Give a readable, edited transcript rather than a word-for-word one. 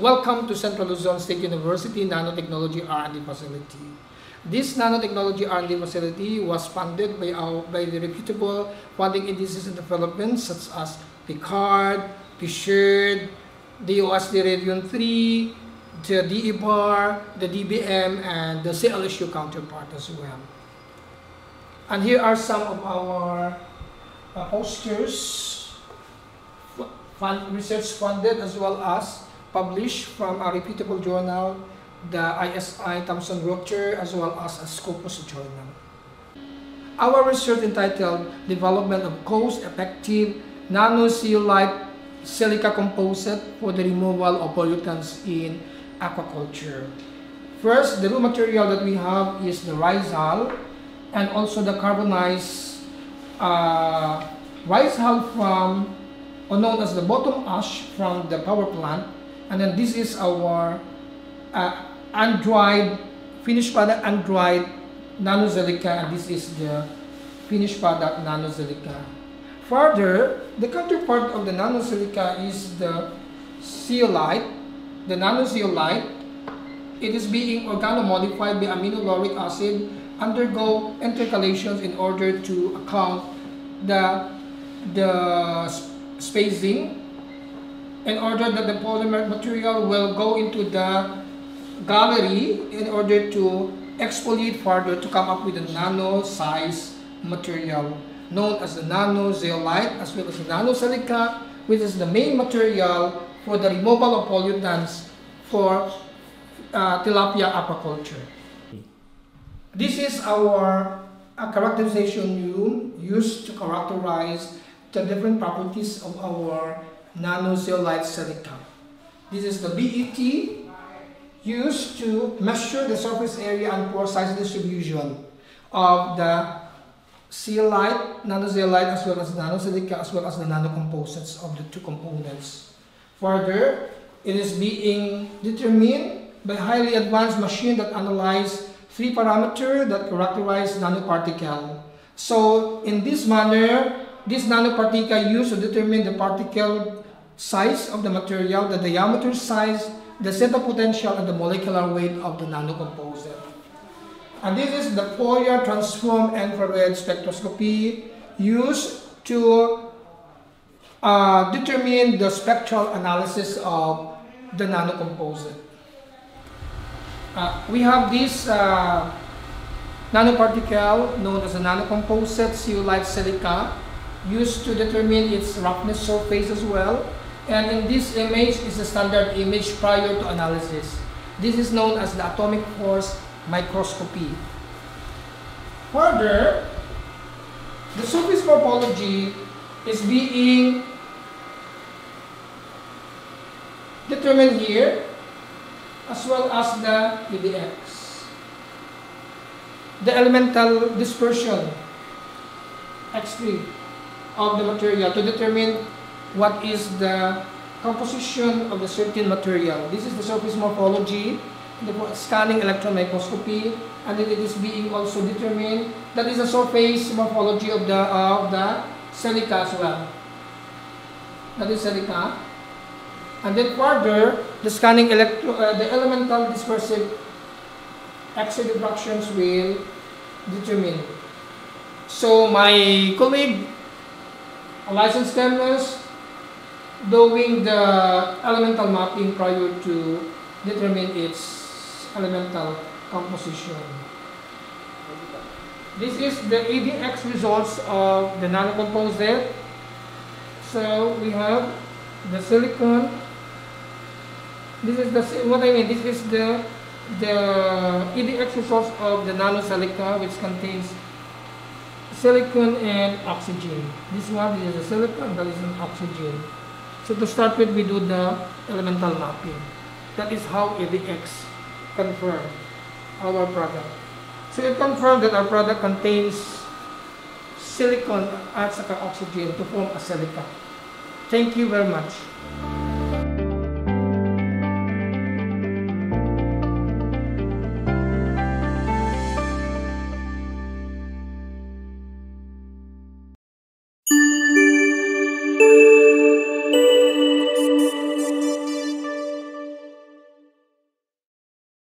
Welcome to Central Luzon State University Nanotechnology R&D Facility. This nanotechnology R&D facility was funded by the reputable funding agencies in the Philippines such as PICARD, PSHERD, the OSD Region 3, the DEBAR, the DBM, and the CLSU counterpart as well. And here are some of our posters, research funded as well as published from a reputable journal, the ISI Thomson Reuters, as well as a Scopus journal. Our research entitled Development of Cost-Effective Nano-Zeolite Silica Composite for the Removal of Pollutants in Aquaculture. First, the raw material that we have is the rice hull and also the carbonized rice hull from, or known as the bottom ash from the power plant. And then this is our undried, finished product undried nano-silica, and this is the finished product nano-silica. Further, the counterpart of the nano-silica is the zeolite, the nano-zeolite. It is being organo-modified by aminolauric acid, undergo intercalations in order to account the spacing, in order that the polymer material will go into the gallery in order to exfoliate further to come up with a nano-size material known as the nano-zeolite as well as the nano-silica, which is the main material for the removal of pollutants for tilapia aquaculture. This is our characterization room used to characterize the different properties of our nano-zeolite silica. This is the BET used to measure the surface area and pore size distribution of the zeolite, nano-zeolite, as well as the nano-silica, as well as the nanocomposites of the two components. Further, it is being determined by highly advanced machine that analyze 3 parameters that characterize nanoparticle. So, in this manner, this nanoparticle used to determine the particle size of the material, the diameter size, the zeta potential, and the molecular weight of the nanocomposite. And this is the Fourier transform infrared spectroscopy used to determine the spectral analysis of the nanocomposite. We have this nanoparticle known as a nanocomposite zeolite silica, used to determine its roughness surface as well. And in this image is a standard image prior to analysis. This is known as the atomic force microscopy. Further, the surface morphology is being determined here, as well as the EDX. The elemental dispersion, X3, of the material to determine what is the composition of the certain material. This is the surface morphology, the scanning electron microscopy, and then it is being also determined. That is the surface morphology of the silica as well. That is silica. And then further, the scanning the elemental dispersive X-ray diffractions will determine. So my colleague, a licensed chemist, doing the elemental mapping prior to determine its elemental composition. This is the EDX results of the nanocomposite. So we have the silicon. This is the This is the EDX results of the nano-silica, which contains silicon and oxygen. This one is a silicon, that is an oxygen. So to start with, we do the elemental mapping. That is how EDX confirm our product. So it confirmed that our product contains silicon at oxygen to form a silica. Thank you very much.